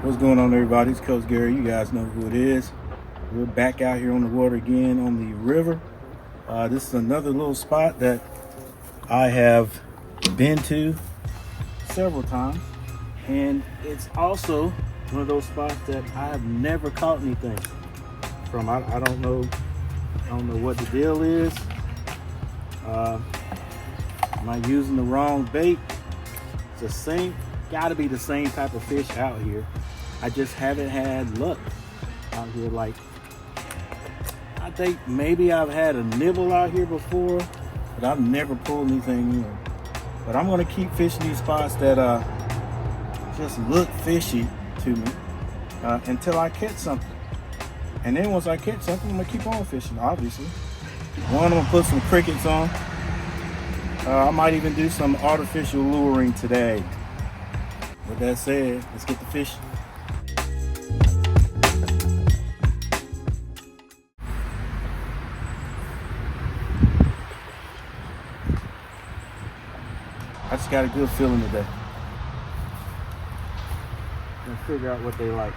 What's going on, everybody? It's Coach Gary. You guys know who it is. We're back out here on the water again on the river. This is another little spot that I have been to several times, and it's also one of those spots that I have never caught anything from. I don't know what the deal is. Am I using the wrong bait? It's the same, gotta be the same type of fish out here. I just haven't had luck out here. Like, I think maybe I've had a nibble out here before, but I've never pulled anything in. But I'm gonna keep fishing these spots that just look fishy to me until I catch something. And then once I catch something, I'm gonna keep on fishing, obviously. One, I'm gonna put some crickets on. I might even do some artificial luring today. With that said, let's get the fishing. I just got a good feeling today. Gonna figure out what they like.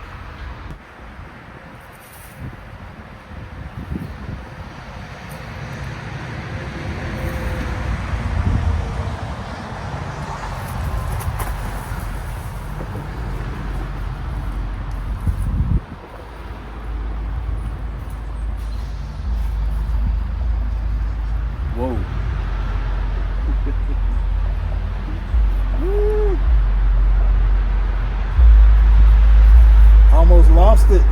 Whoa. Woo. Almost lost it.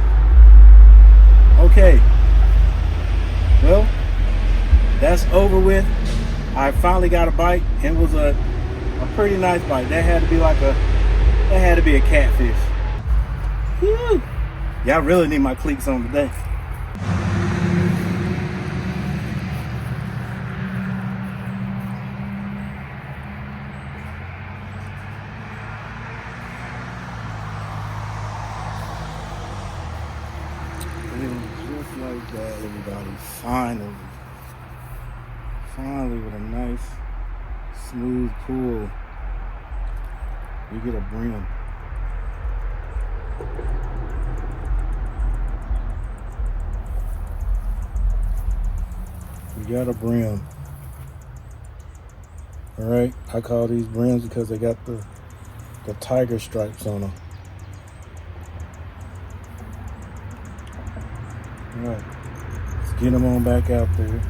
Okay. Well, that's over with. I finally got a bite. It was a pretty nice bite. That had to be a catfish. Woo. Yeah, I really need my cleats on today. Just like that, everybody. Finally, with a nice, smooth pool, we get a brim. We got a brim. All right, I call these brims because they got the tiger stripes on them. All right, let's get them on back out there.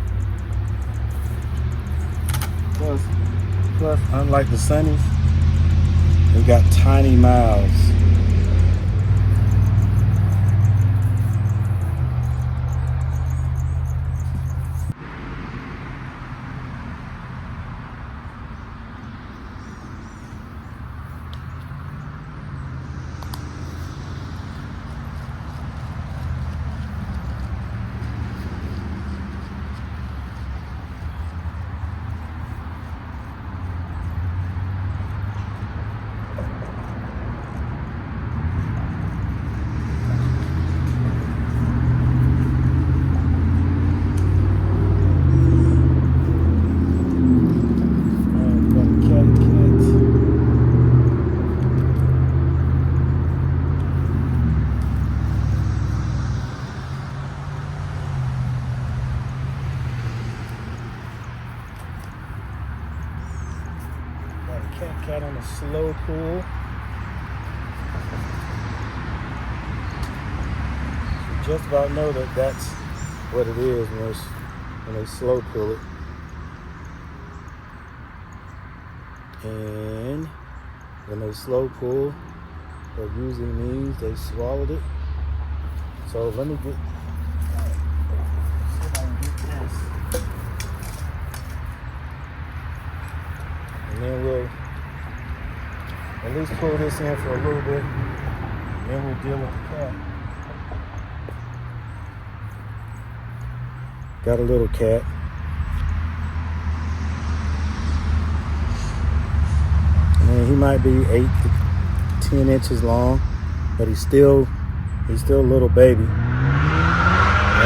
Plus, unlike the sunnies, they got tiny mouths. Cat on a slow pull. You just about know that that's what it is when they slow pull it. And when they slow pull, that usually means they swallowed it. So let me get, see if I can get this. And then we'll at least pull this in for a little bit, then we'll deal with the cat. Got a little cat. And he might be 8 to 10 inches long, but he's still a little baby. All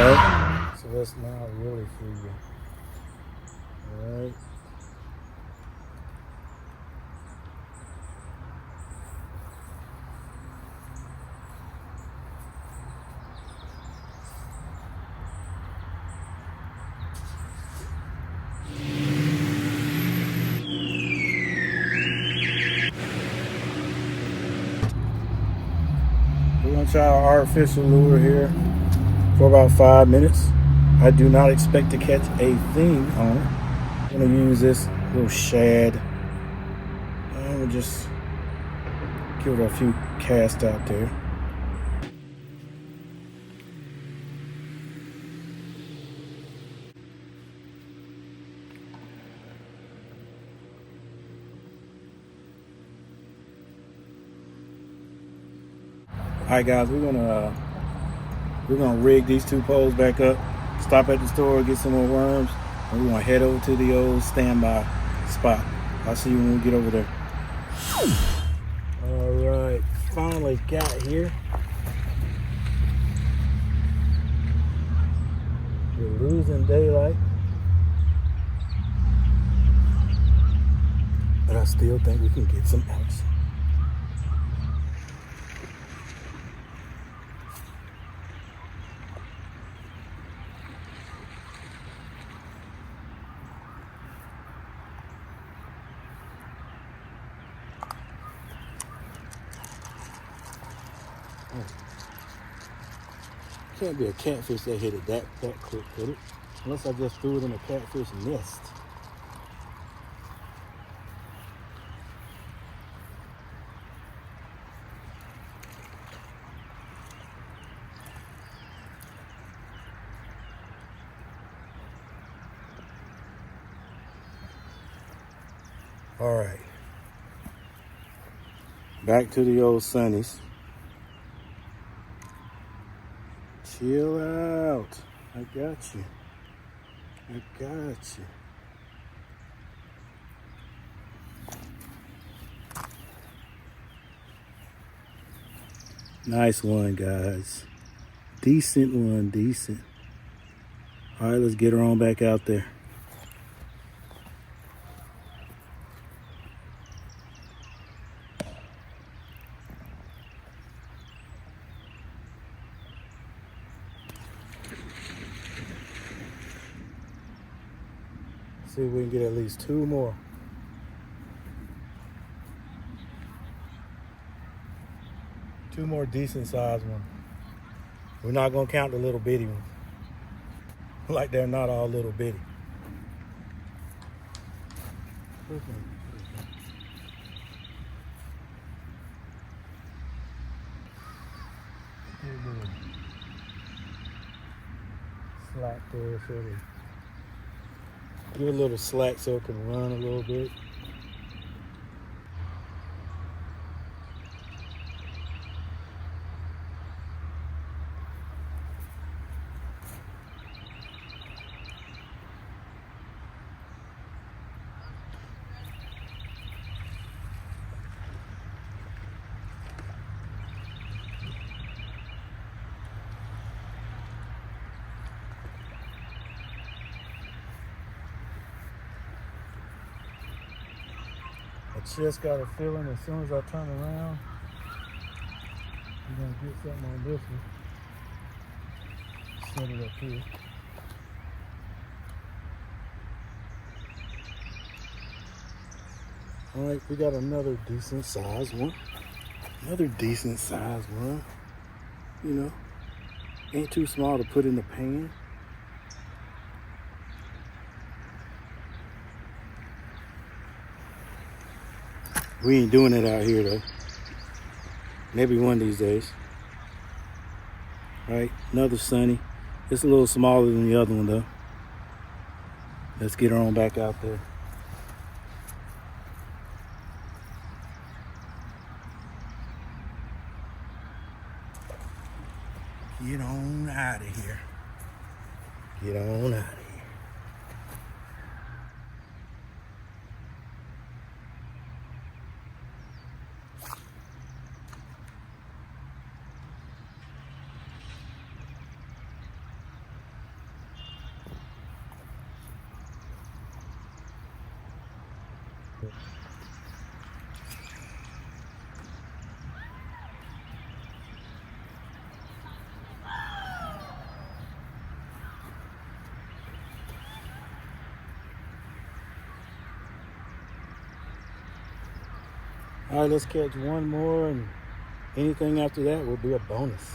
right, so let's now really figure. All right. gonna try our artificial lure here for about 5 minutes. I do not expect to catch a thing on it. I'm gonna use this little shad. I'm gonna just give it a few casts out there. All right, guys, we're gonna rig these two poles back up, stop at the store, get some more worms, and we're gonna head over to the old standby spot. I'll see you when we get over there. All right, finally got here. We're losing daylight, but I still think we can get some action. Can't be a catfish that hit it that quick, could it? Unless I just threw it in a catfish nest. All right. Back to the old sunnies. Chill out. I got you. I got you. Nice one, guys. Decent one, decent. All right, let's get her on back out there. See if we can get at least two more. Two more decent sized ones. We're not gonna count the little bitty ones. Like they're not all little bitty. Slack there, so give it a little slack so it can run a little bit. I just got a feeling as soon as I turn around, we're gonna get something on this one. Set it up here. All right, we got another decent sized one. Another decent sized one. You know, ain't too small to put in the pan. We ain't doing it out here though. Maybe one of these days. All right, another sunny. It's a little smaller than the other one though. Let's get her on back out there. Get on out of here. Get on out of here. All right, let's catch one more and Anything after that will be a bonus.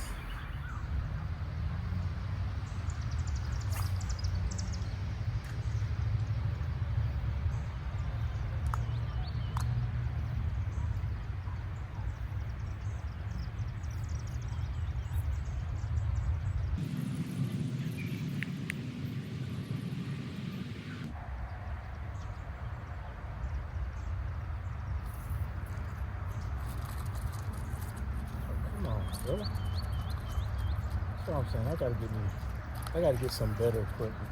Come on, brother. That's what I'm saying. I gotta get some better equipment.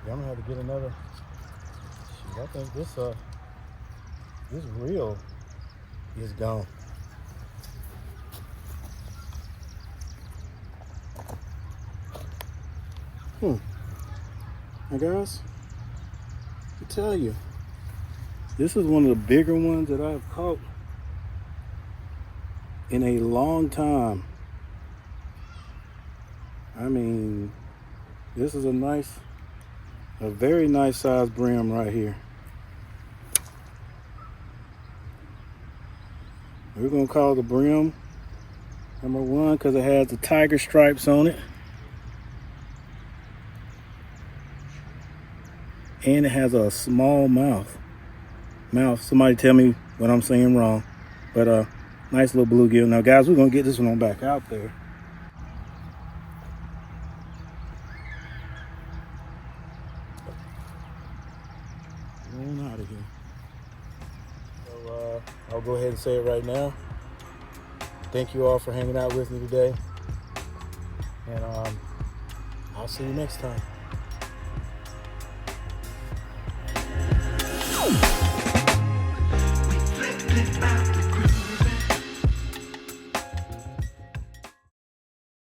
Yeah, I'm gonna have to get another. Shoot, I think this reel is gone. Now guys, I tell you, this is one of the bigger ones that I've caught in a long time. I mean, this is a very nice sized brim right here. We're gonna call the brim number 1 because it has the tiger stripes on it. And it has a small mouth. Somebody tell me what I'm saying wrong. But nice little bluegill. Now guys, we're gonna get this one on back out there. Going out of here. So I'll go ahead and say it right now. Thank you all for hanging out with me today. And I'll see you next time.